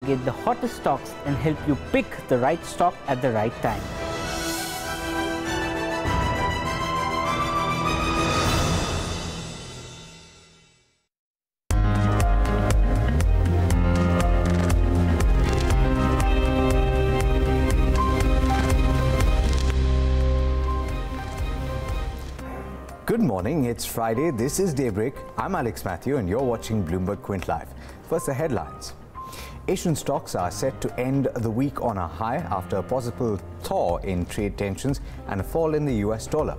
Get the hottest stocks and help you pick the right stock at the right time. Good morning, it's Friday, this is Daybreak. I'm Alex Matthew and you're watching Bloomberg Quint Live. First, the headlines. Asian stocks are set to end the week on a high after a possible thaw in trade tensions and a fall in the US dollar.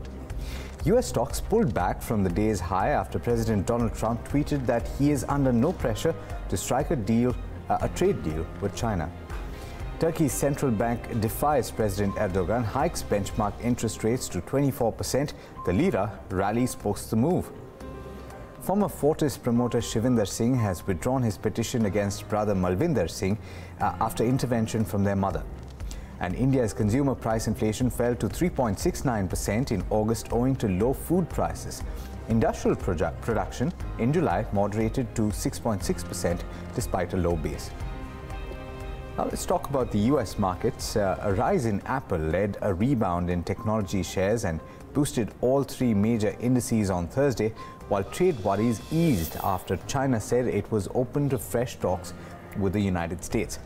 US stocks pulled back from the day's high after President Donald Trump tweeted that he is under no pressure to strike a trade deal with China. Turkey's central bank defies President Erdogan, hikes benchmark interest rates to 24%. The lira rallies post the move. Former Fortis promoter Shivinder Singh has withdrawn his petition against brother Malvinder Singh after intervention from their mother. And India's consumer price inflation fell to 3.69% in August owing to low food prices. Industrial production in July moderated to 6.6% despite a low base. Now let's talk about the US markets. A rise in Apple led a rebound in technology shares and boosted all three major indices on Thursday, while trade worries eased after China said it was open to fresh talks with the United States.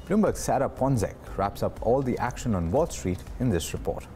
Bloomberg's Sarah Ponzek wraps up all the action on Wall Street in this report.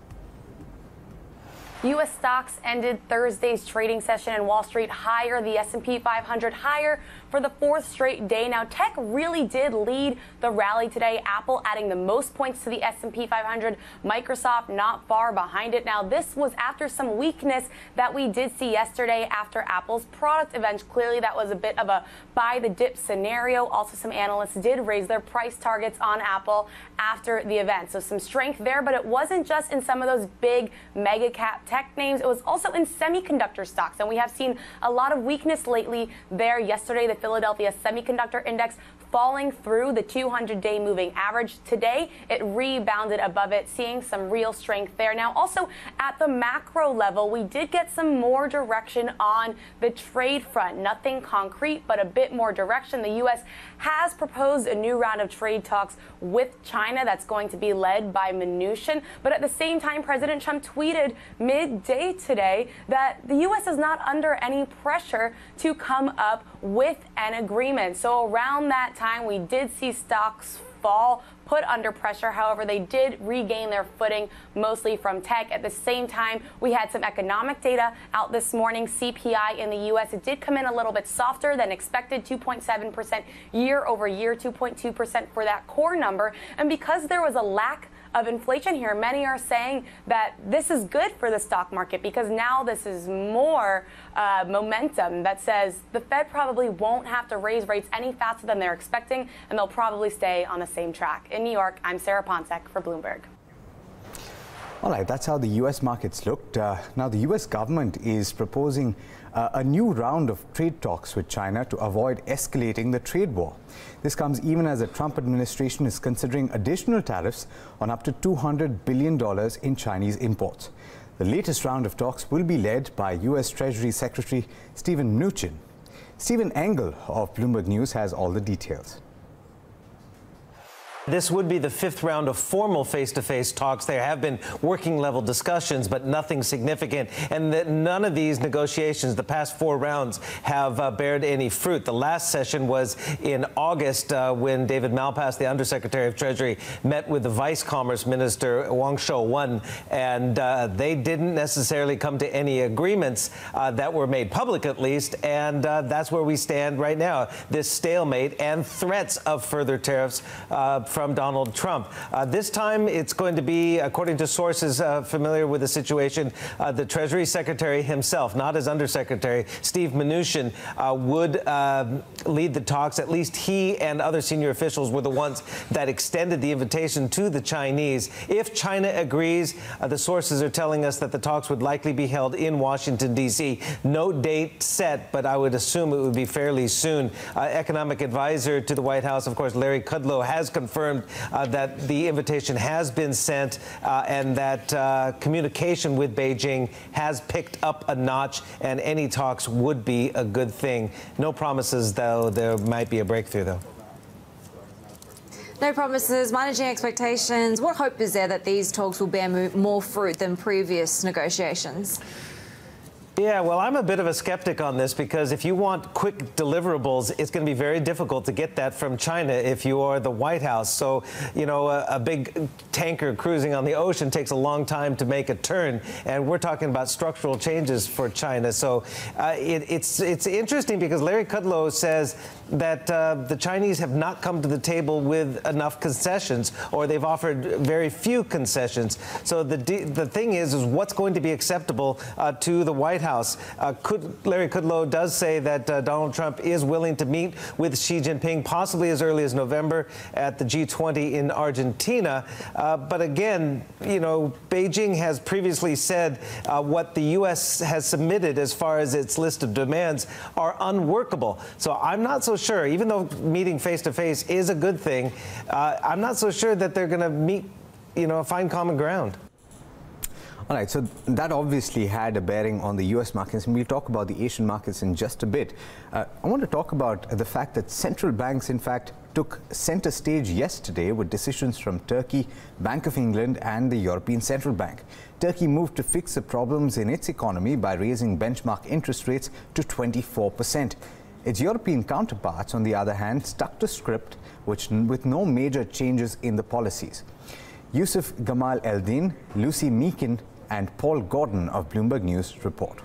U.S. stocks ended Thursday's trading session in Wall Street higher, the S&P 500 higher for the fourth straight day. Now, tech really did lead the rally today. Apple adding the most points to the S&P 500, Microsoft not far behind it. Now, this was after some weakness that we did see yesterday after Apple's product event. Clearly, that was a bit of a buy the dip scenario. Also, some analysts did raise their price targets on Apple after the event. So some strength there, but it wasn't just in some of those big mega cap tech names. It was also in semiconductor stocks, and we have seen a lot of weakness lately there. Yesterday, the Philadelphia Semiconductor Index falling through the 200-day moving average. Today, it rebounded above it, seeing some real strength there. Now, also at the macro level, we did get some more direction on the trade front. Nothing concrete, but a bit more direction. The U.S. has proposed a new round of trade talks with China that's going to be led by Mnuchin. But at the same time, President Trump tweeted midday today that the U.S. is not under any pressure to come up with an agreement. So around that time, we did see stocks fall, put under pressure. However, they did regain their footing, mostly from tech. At the same time, we had some economic data out this morning. CPI in the U.S., it did come in a little bit softer than expected, 2.7% year over year, 2.2% for that core number. And because there was a lack of inflation here, many are saying that this is good for the stock market because now this is more momentum that says the Fed probably won't have to raise rates any faster than they're expecting, and they'll probably stay on the same track. In New York, I'm Sarah Ponzek for Bloomberg. All right, that's how the U.S. markets looked. Now, the U.S. government is proposing a new round of trade talks with China to avoid escalating the trade war. This comes even as the Trump administration is considering additional tariffs on up to $200 billion in Chinese imports. The latest round of talks will be led by U.S. Treasury Secretary Steven Mnuchin. Stephen Engel of Bloomberg News has all the details. This would be the fifth round of formal face-to-face talks. There have been working-level discussions, but nothing significant. And that none of these negotiations, the past four rounds, have bared any fruit. The last session was in August when David Malpass, the Undersecretary of Treasury, met with the Vice Commerce Minister, Wang Shouwen, and they didn't necessarily come to any agreements that were made public, at least. And that's where we stand right now, this stalemate and threats of further tariffs from Donald Trump. This time it's going to be, according to sources familiar with the situation, the Treasury Secretary himself, not his Undersecretary, Steve Mnuchin, would lead the talks. At least he and other senior officials were the ones that extended the invitation to the Chinese. If China agrees, the sources are telling us that the talks would likely be held in Washington, D.C. No date set, but I would assume it would be fairly soon. Economic advisor to the White House, of course, Larry Kudlow, has confirmed that the invitation has been sent and that communication with Beijing has picked up a notch, and any talks would be a good thing. No promises, though. There might be a breakthrough, though. No promises, managing expectations. What hope is there that these talks will bear more fruit than previous negotiations? Yeah, well, I'm a bit of a skeptic on this because if you want quick deliverables, it's going to be very difficult to get that from China if you are the White House. So, you know, a big tanker cruising on the ocean takes a long time to make a turn, and we're talking about structural changes for China. So it's interesting because Larry Kudlow says that the Chinese have not come to the table with enough concessions, or they've offered very few concessions. So the thing is what's going to be acceptable to the White House? Larry Kudlow does say that Donald Trump is willing to meet with Xi Jinping, possibly as early as November at the G20 in Argentina. But again, you know, Beijing has previously said what the U.S. has submitted as far as its list of demands are unworkable. So I'm not so sure, even though meeting face-to-face is a good thing, I'm not so sure that they're going to meet, you know, find common ground. All right, so that obviously had a bearing on the U.S. markets, and we'll talk about the Asian markets in just a bit. I want to talk about the fact that central banks, in fact, took center stage yesterday with decisions from Turkey, Bank of England, and the European Central Bank. Turkey moved to fix the problems in its economy by raising benchmark interest rates to 24%. Its European counterparts, on the other hand, stuck to script, with no major changes in the policies. Yusuf Gamal Eldin, Lucy Meakin, and Paul Gordon of Bloomberg News report.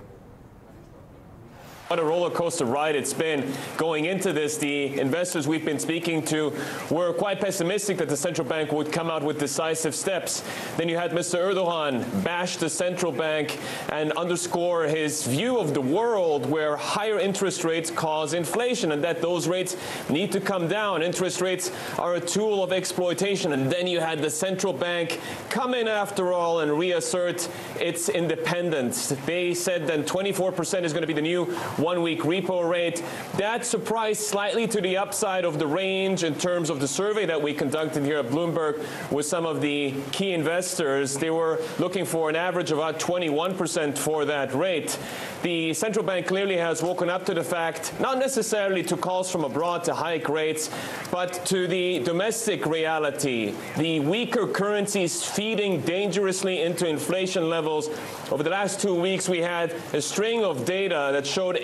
What a roller coaster ride it's been. Going into this, the investors we've been speaking to were quite pessimistic that the central bank would come out with decisive steps. Then you had Mr. Erdogan bash the central bank and underscore his view of the world where higher interest rates cause inflation and that those rates need to come down. Interest rates are a tool of exploitation. And then you had the central bank come in after all and reassert its independence. They said then 24% is going to be the new one-week repo rate. That surprised slightly to the upside of the range in terms of the survey that we conducted here at Bloomberg with some of the key investors. They were looking for an average of about 21% for that rate. The central bank clearly has woken up to the fact, not necessarily to calls from abroad to hike rates, but to the domestic reality. The weaker currencies feeding dangerously into inflation levels. Over the last 2 weeks, we had a string of data that showed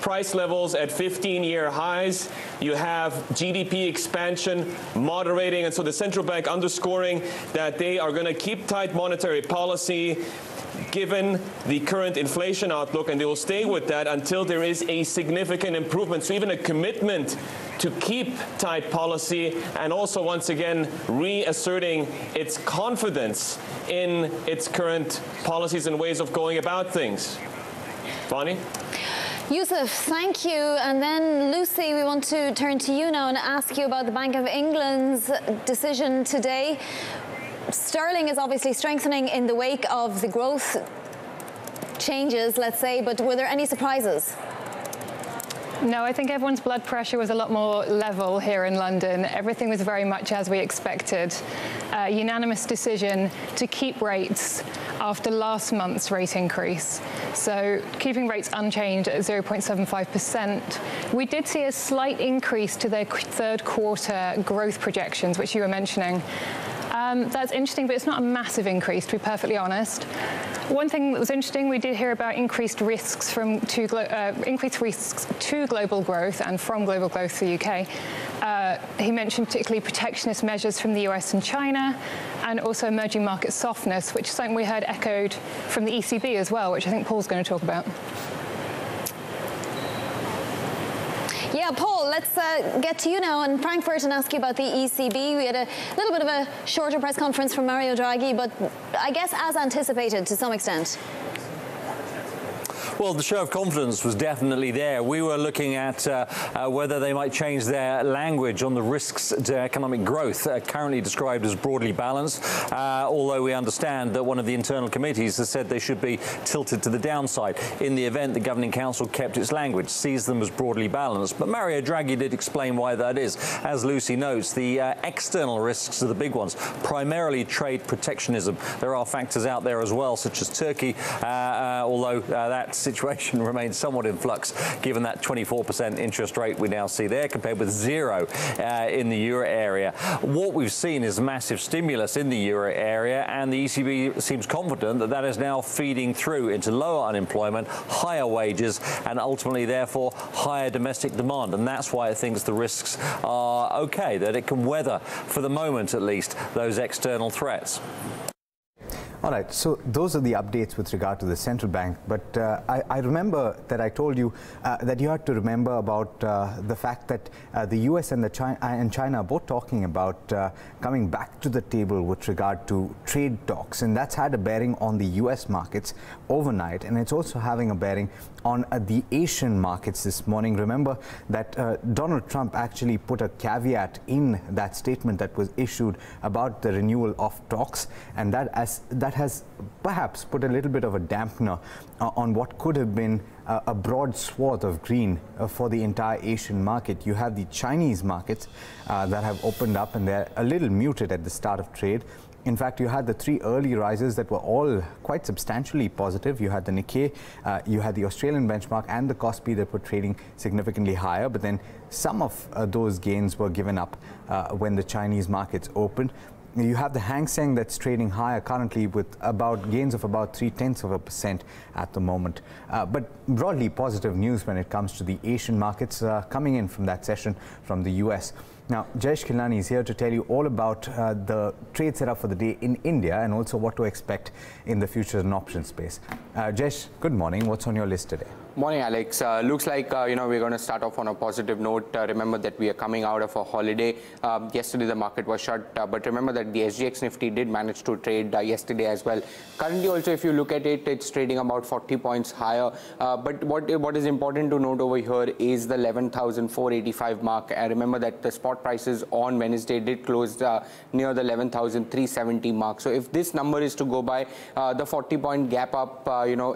price levels at 15-year highs. You have GDP expansion moderating, and so the central bank underscoring that they are going to keep tight monetary policy given the current inflation outlook, and they will stay with that until there is a significant improvement. So even a commitment to keep tight policy, and also once again reasserting its confidence in its current policies and ways of going about things. Bonnie? Yusuf, thank you. And then, Lucy, we want to turn to you now and ask you about the Bank of England's decision today. Sterling is obviously strengthening in the wake of the growth changes, let's say, but were there any surprises? No, I think everyone's blood pressure was a lot more level here in London. Everything was very much as we expected. Unanimous decision to keep rates after last month's rate increase. So keeping rates unchanged at 0.75%. We did see a slight increase to their third quarter growth projections, which you were mentioning. That's interesting, but it's not a massive increase, to be perfectly honest. One thing that was interesting, we did hear about increased risks to global growth and from global growth for the UK. He mentioned particularly protectionist measures from the US and China, and also emerging market softness, which is something we heard echoed from the ECB as well, which I think Paul's going to talk about. Yeah, Paul, let's get to you now in Frankfurt and ask you about the ECB. We had a little bit of a shorter press conference from Mario Draghi, but I guess as anticipated to some extent. Well, the show of confidence was definitely there. We were looking at whether they might change their language on the risks to economic growth, currently described as broadly balanced, although we understand that one of the internal committees has said they should be tilted to the downside. In the event, the Governing Council kept its language, sees them as broadly balanced. But Mario Draghi did explain why that is. As Lucy notes, the external risks are the big ones, primarily trade protectionism. There are factors out there as well, such as Turkey, although that's situation remains somewhat in flux, given that 24% interest rate we now see there, compared with 0 in the euro area. What we've seen is massive stimulus in the euro area, and the ECB seems confident that that is now feeding through into lower unemployment, higher wages, and ultimately, therefore, higher domestic demand. And that's why it thinks the risks are okay, that it can weather, for the moment at least, those external threats. All right, so those are the updates with regard to the central bank. But I remember that I told you that you had to remember about the fact that the US and China are both talking about coming back to the table with regard to trade talks. And that's had a bearing on the US markets overnight. And it's also having a bearing on the Asian markets this morning. Remember that Donald Trump actually put a caveat in that statement that was issued about the renewal of talks. And that has perhaps put a little bit of a dampener on what could have been a broad swath of green for the entire Asian market. You have the Chinese markets that have opened up, and they're a little muted at the start of trade. In fact, you had the 3 early rises that were all quite substantially positive. You had the Nikkei, you had the Australian benchmark and the Kospi that were trading significantly higher. But then some of those gains were given up when the Chinese markets opened. You have the Hang Seng that's trading higher currently with gains of about 0.3% at the moment. But broadly positive news when it comes to the Asian markets coming in from that session from the US. Now, Jayesh Khilnani is here to tell you all about the trade setup for the day in India and also what to expect in the futures and options space. Jayesh, good morning. What's on your list today? Morning, Alex. Looks like, we're going to start off on a positive note. Remember that we are coming out of a holiday. Yesterday, the market was shut, but remember that the SGX Nifty did manage to trade yesterday as well. Currently, also, if you look at it, it's trading about 40 points higher. But what is important to note over here is the 11,485 mark. Remember that the spot prices on Wednesday did close near the 11,370 mark. So if this number is to go by, the 40-point gap up,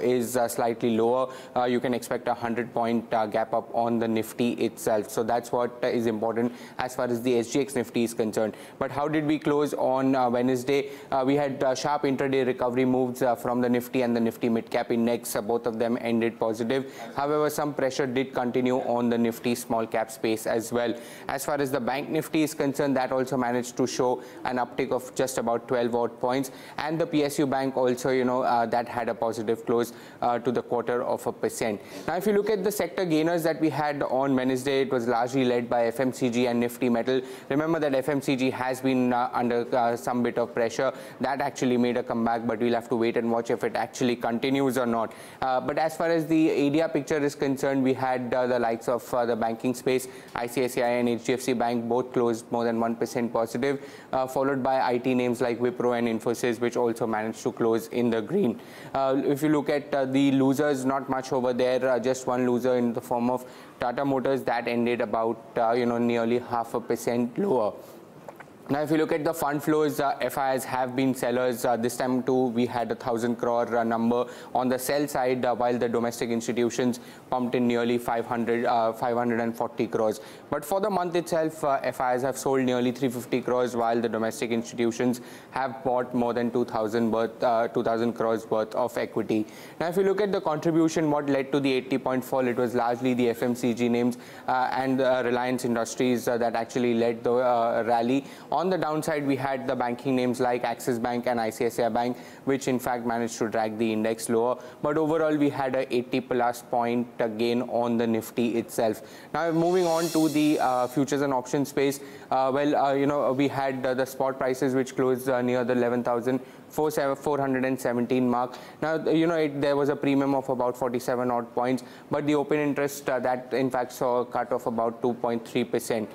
is slightly lower. You can expect a 100-point gap up on the Nifty itself. So that's what is important as far as the SGX Nifty is concerned. But how did we close on Wednesday? We had sharp intraday recovery moves from the Nifty and the Nifty Mid-Cap Index. Both of them ended positive. However, some pressure did continue on the Nifty Small Cap space as well. As far as the Bank Nifty is concerned, that also managed to show an uptick of just about 12 odd points. And the PSU Bank also, that had a positive close to the 0.25%. Now, if you look at the sector gainers that we had on Wednesday, it was largely led by FMCG and Nifty Metal. Remember that FMCG has been under some bit of pressure. That actually made a comeback, but we'll have to wait and watch if it actually continues or not. But as far as the ADR picture is concerned, we had the likes of the banking space, ICICI and HDFC Bank both closed more than 1% positive, followed by IT names like Wipro and Infosys, which also managed to close in the green. If you look at the losers, not much over there. Just one loser in the form of Tata Motors that ended about nearly 0.5% lower. Now, if you look at the fund flows, FIs have been sellers. This time too, we had a 1,000 crore number on the sell side, while the domestic institutions pumped in nearly 540 crores. But for the month itself, FIs have sold nearly 350 crores, while the domestic institutions have bought more than 2,000 crores worth of equity. Now, if you look at the contribution, what led to the 80-point fall, it was largely the FMCG names and Reliance Industries that actually led the rally. On the downside, we had the banking names like Axis Bank and ICICI Bank, which in fact managed to drag the index lower. But overall, we had a 80+ point gain on the Nifty itself. Now, moving on to the futures and options space, we had the spot prices which closed near the 11,417 mark. Now, there was a premium of about 47 odd points, but the open interest that in fact saw a cut of about 2.3%.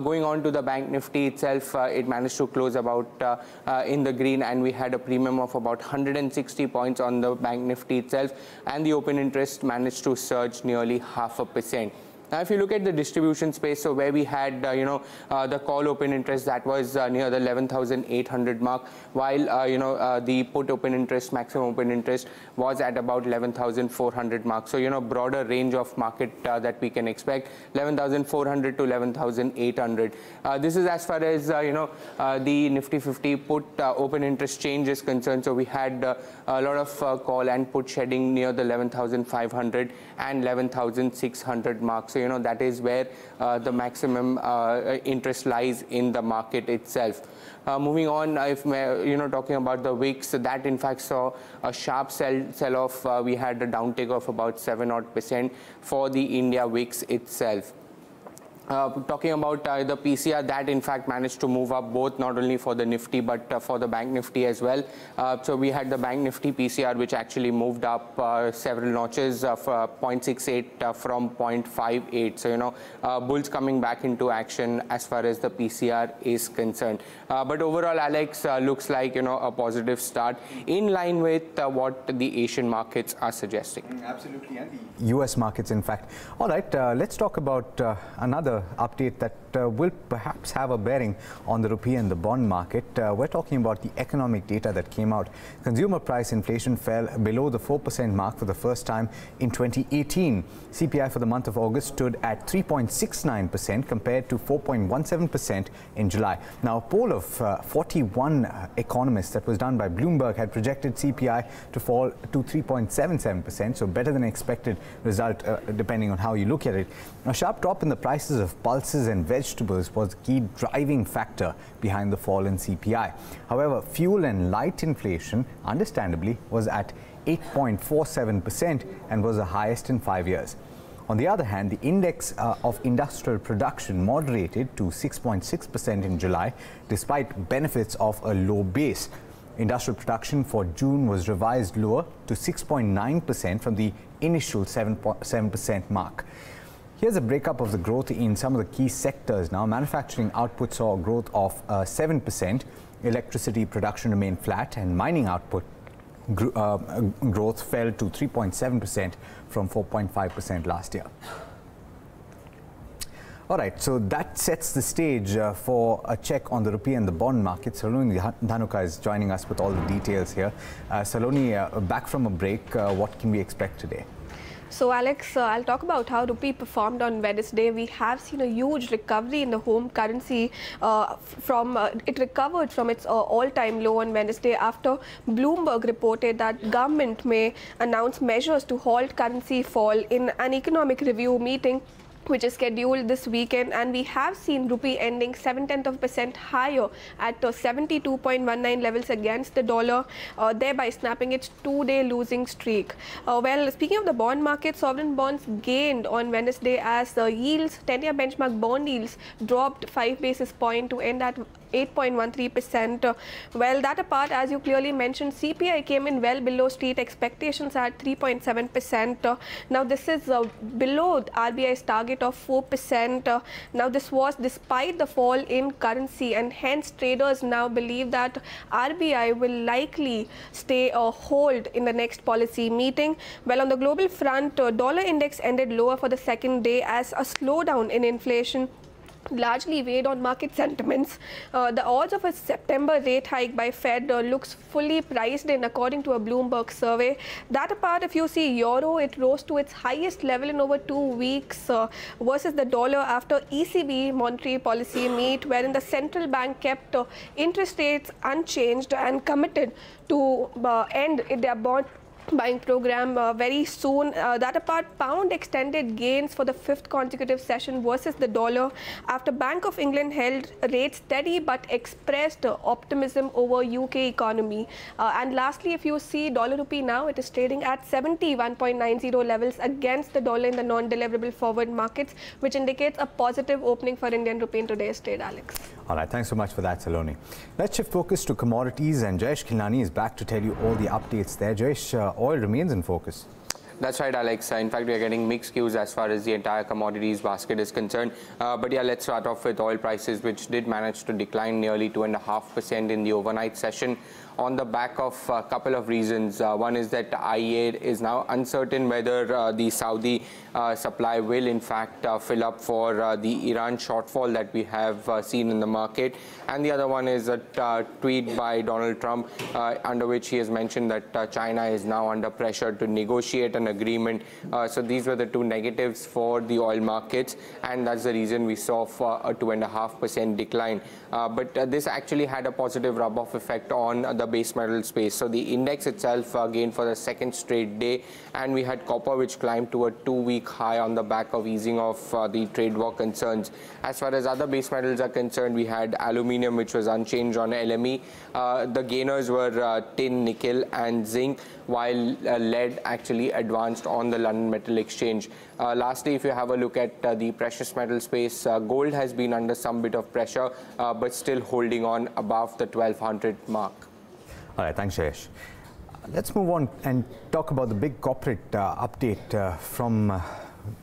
Going on to the Bank Nifty itself, it managed to close about in the green, and we had a premium of about 160 points on the Bank Nifty itself, and the open interest managed to surge nearly 0.5%. Now, if you look at the distribution space, so where we had, the call open interest that was near the 11,800 mark, while, the put open interest, maximum open interest was at about 11,400 mark. So, broader range of market that we can expect, 11,400 to 11,800. This is as far as, the Nifty 50 put open interest change is concerned. So, we had a lot of call and put shedding near the 11,500 and 11,600 marks. So, that is where the maximum interest lies in the market itself. Moving on, if talking about the VIX, that in fact saw a sharp sell-off. We had a downtake of about 7% for the India VIX itself. Talking about the PCR, that in fact managed to move up both not only for the Nifty but for the Bank Nifty as well. So we had the Bank Nifty PCR which actually moved up several notches of 0.68 from 0.58. So bulls coming back into action as far as the PCR is concerned. But overall, Alex, looks like a positive start in line with what the Asian markets are suggesting. Absolutely, and the US markets in fact. All right, let's talk about another update that will perhaps have a bearing on the rupee and the bond market. We're talking about the economic data that came out. Consumer price inflation fell below the 4% mark for the first time in 2018. CPI for the month of August stood at 3.69% compared to 4.17% in July. Now, a poll of 41 economists that was done by Bloomberg had projected CPI to fall to 3.77%, so better than expected result depending on how you look at it. A sharp drop in the prices of pulses and vegetables was the key driving factor behind the fall in CPI. However, fuel and light inflation, understandably, was at 8.47% and was the highest in 5 years. On the other hand, the index of industrial production moderated to 6.6% in July, despite benefits of a low base. Industrial production for June was revised lower to 6.9% from the initial 7% mark. Here's a breakup of the growth in some of the key sectors now. Manufacturing output saw a growth of 7%, electricity production remained flat, and mining output growth fell to 3.7% from 4.5% last year. All right, so that sets the stage for a check on the rupee and the bond market. Saloni Dhanuka is joining us with all the details here. Saloni, back from a break, what can we expect today? So Alex, I'll talk about how rupee performed on Wednesday. We have seen a huge recovery in the home currency. It recovered from its all-time low on Wednesday after Bloomberg reported that government may announce measures to halt currency fall in an economic review meeting which is scheduled this weekend, and we have seen rupee ending 0.7% higher at 72.19 levels against the dollar, thereby snapping its two-day losing streak. Well, speaking of the bond market, sovereign bonds gained on Wednesday as the yields, 10-year benchmark bond yields dropped 5 basis points to end at 8.13%. Well, that apart, as you clearly mentioned, CPI came in well below street expectations at 3.7%. Now, this is below RBI's target of 4%. Now, this was despite the fall in currency, and hence traders now believe that RBI will likely stay or hold in the next policy meeting. Well, on the global front, dollar index ended lower for the second day as a slowdown in inflation largely weighed on market sentiments. The odds of a September rate hike by Fed looks fully priced in according to a Bloomberg survey. That apart, if you see euro, it rose to its highest level in over 2 weeks versus the dollar after ECB monetary policy meet, wherein the central bank kept interest rates unchanged and committed to end their bond buying program very soon. That apart, pound extended gains for the 5th consecutive session versus the dollar after Bank of England held rates steady but expressed optimism over UK economy. And lastly, if you see dollar rupee now, it is trading at 71.90 levels against the dollar in the non-deliverable forward markets, which indicates a positive opening for Indian rupee in today's trade, Alex. All right, thanks so much for that, Saloni. Let's shift focus to commodities, and Jayesh Khilnani is back to tell you all the updates there. Jayesh, oil remains in focus. That's right, Alex. In fact, we are getting mixed cues as far as the entire commodities basket is concerned. But yeah, let's start off with oil prices, which did manage to decline nearly 2.5% in the overnight session. on the back of a couple of reasons. One is that IEA is now uncertain whether the Saudi supply will in fact fill up for the Iran shortfall that we have seen in the market. And the other one is a tweet by Donald Trump under which he has mentioned that China is now under pressure to negotiate an agreement. So these were the two negatives for the oil markets, and that's the reason we saw a 2.5% decline. But this actually had a positive rub-off effect on the base metal space. So the index itself gained for the second straight day, and we had copper which climbed to a 2-week high on the back of easing of the trade war concerns. As far as other base metals are concerned, we had aluminium which was unchanged on LME. The gainers were tin, nickel and zinc, while lead actually advanced on the London Metal Exchange. Lastly, if you have a look at the precious metal space, gold has been under some bit of pressure, but still holding on above the 1200 mark. All right, thanks, Jayesh. Let's move on and talk about the big corporate update from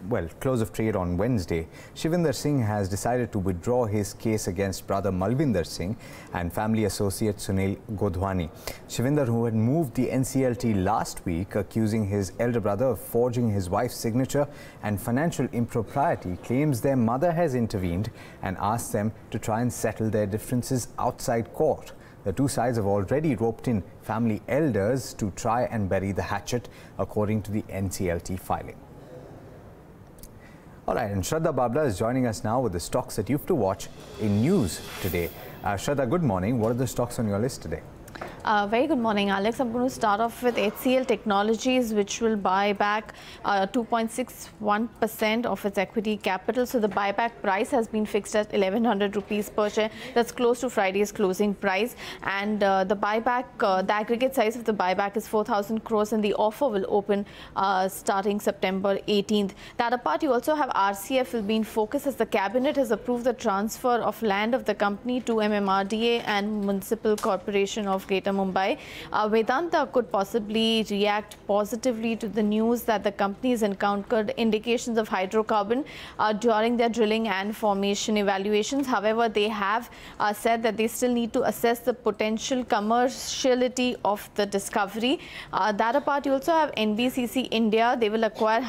well, close of trade on Wednesday. Shivinder Singh has decided to withdraw his case against brother Malvinder Singh and family associate Sunil Godhwani. Shivinder, who had moved the NCLT last week accusing his elder brother of forging his wife's signature and financial impropriety, claims their mother has intervened and asked them to try and settle their differences outside court. The two sides have already roped in family elders to try and bury the hatchet, according to the NCLT filing. All right, and Shraddha Babla is joining us now with the stocks that you have to watch in news today. Shraddha, good morning. What are the stocks on your list today? Very good morning, Alex. I'm going to start off with HCL Technologies, which will buy back 2.61% of its equity capital. So the buyback price has been fixed at 1,100 rupees per share. That's close to Friday's closing price. And the buyback, the aggregate size of the buyback is 4,000 crores, and the offer will open starting September 18th. The other part, you also have RCF will be in focus as the cabinet has approved the transfer of land of the company to MMRDA and Municipal Corporation of Greater Mumbai. Vedanta could possibly react positively to the news that the company has encountered indications of hydrocarbon during their drilling and formation evaluations. However, they have said that they still need to assess the potential commerciality of the discovery. That apart, you also have NBCC India. They will acquire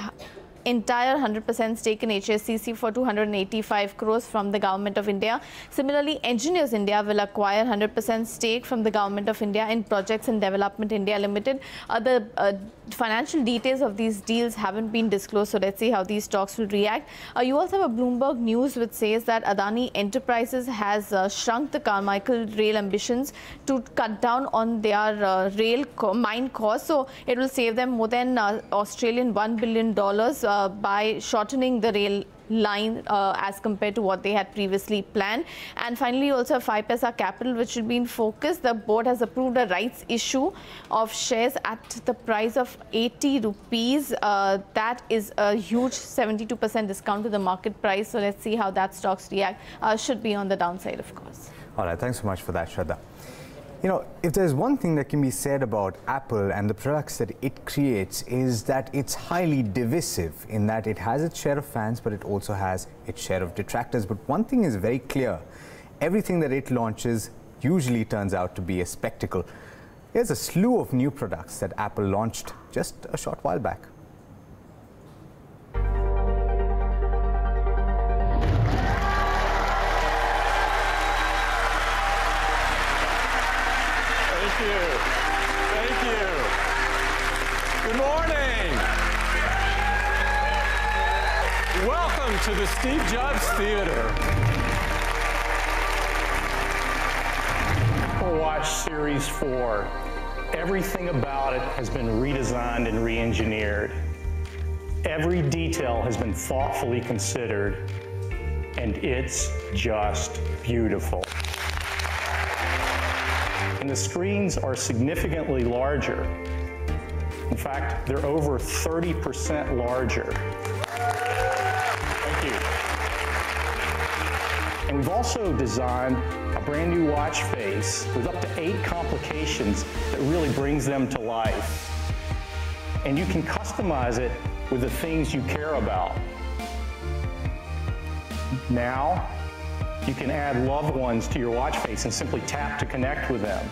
entire 100% stake in HSCC for 285 crores from the Government of India. Similarly, Engineers India will acquire 100% stake from the Government of India in Projects and Development India Limited. The financial details of these deals haven't been disclosed, so let's see how these stocks will react. You also have a Bloomberg News which says that Adani Enterprises has shrunk the Carmichael rail ambitions to cut down on their rail mine costs. So it will save them more than Australian $1 billion by shortening the rail line as compared to what they had previously planned. And finally, you also have 5paisa Capital, which will be in focus. The board has approved a rights issue of shares at the price of 80 rupees. That is a huge 72% discount to the market price. So let's see how that stocks react. Should be on the downside, of course. All right, thanks so much for that, Shraddha. You know, if there's one thing that can be said about Apple and the products that it creates, is that it's highly divisive in that it has its share of fans, but it also has its share of detractors. But one thing is very clear: everything that it launches usually turns out to be a spectacle. Here's a slew of new products that Apple launched just a short while back. Thank you. Good morning. Welcome to the Steve Jobs Theater. Apple Watch Series 4. Everything about it has been redesigned and re-engineered. Every detail has been thoughtfully considered, and it's just beautiful. And the screens are significantly larger. In fact, they're over 30% larger. Thank you. And we've also designed a brand new watch face with up to 8 complications that really brings them to life. And you can customize it with the things you care about. Now, you can add loved ones to your watch face and simply tap to connect with them.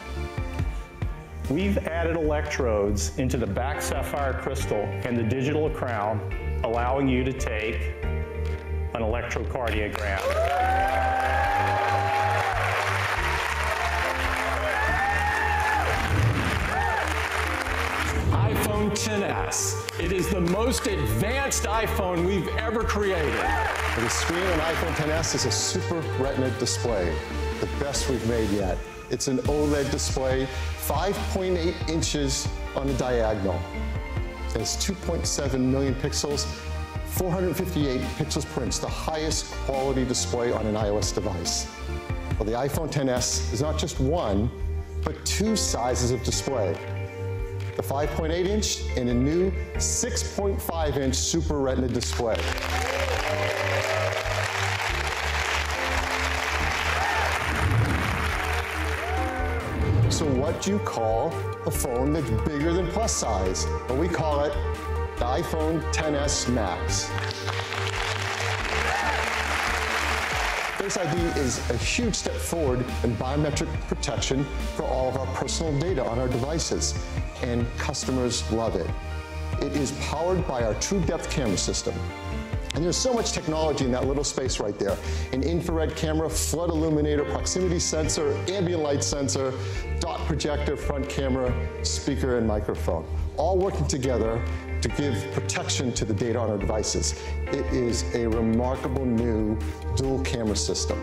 We've added electrodes into the back sapphire crystal and the digital crown, allowing you to take an electrocardiogram. iPhone XS. It is the most advanced iPhone we've ever created. The screen on iPhone XS is a Super Retina display, the best we've made yet. It's an OLED display, 5.8 inches on the diagonal. It has 2.7 million pixels, 458 pixels per inch, the highest quality display on an iOS device. Well, the iPhone XS is not just one, but two sizes of display. The 5.8 inch and a new 6.5 inch Super Retina display. So what do you call a phone that's bigger than plus size? Well, we call it the iPhone XS Max. Face ID is a huge step forward in biometric protection for all of our personal data on our devices, and customers love it. It is powered by our True Depth camera system. And there's so much technology in that little space right there. An infrared camera, flood illuminator, proximity sensor, ambient light sensor, dot projector, front camera, speaker, and microphone, all working together to give protection to the data on our devices. It is a remarkable new dual camera system.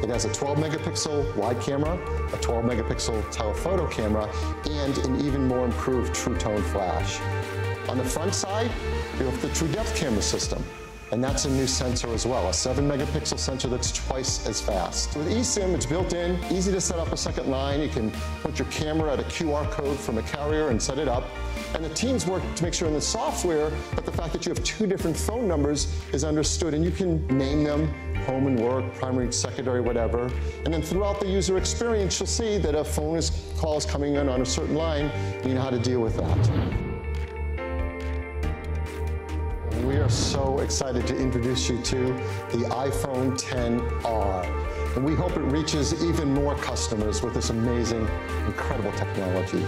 It has a 12 megapixel wide camera, a 12 megapixel telephoto camera, and an even more improved True Tone flash. On the front side, we have the True Depth camera system. And that's a new sensor as well, a 7 megapixel sensor that's twice as fast. With eSIM, it's built in, easy to set up a second line. You can put your camera at a QR code from a carrier and set it up. And the teams work to make sure in the software that the fact that you have two different phone numbers is understood, and you can name them home and work, primary, secondary, whatever. And then throughout the user experience, you'll see that a phone call is coming in on a certain line, and you know how to deal with that. We are so excited to introduce you to the iPhone XR. And we hope it reaches even more customers with this amazing, incredible technology.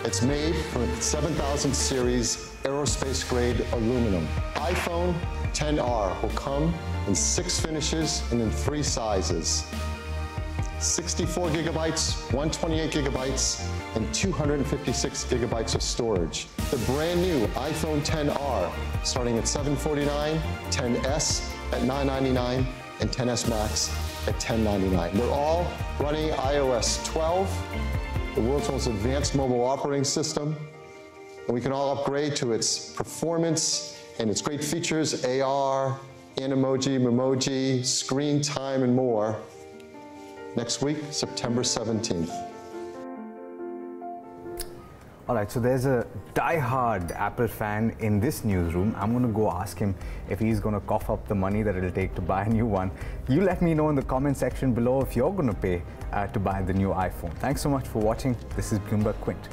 It's made from 7000 series aerospace grade aluminum. iPhone XR will come in 6 finishes and in 3 sizes. 64 gigabytes, 128 gigabytes, and 256 gigabytes of storage. The brand new iPhone XR, starting at $749, XS at $999, and XS Max at $1099. They're all running iOS 12, the world's most advanced mobile operating system, and we can all upgrade to its performance and its great features, AR, Animoji, Memoji, screen time, and more. Next week, September 17th. All right, so there's a die-hard Apple fan in this newsroom. I'm going to go ask him if he's going to cough up the money that it'll take to buy a new one. You let me know in the comment section below if you're going to pay to buy the new iPhone. Thanks so much for watching. This is Bloomberg Quint.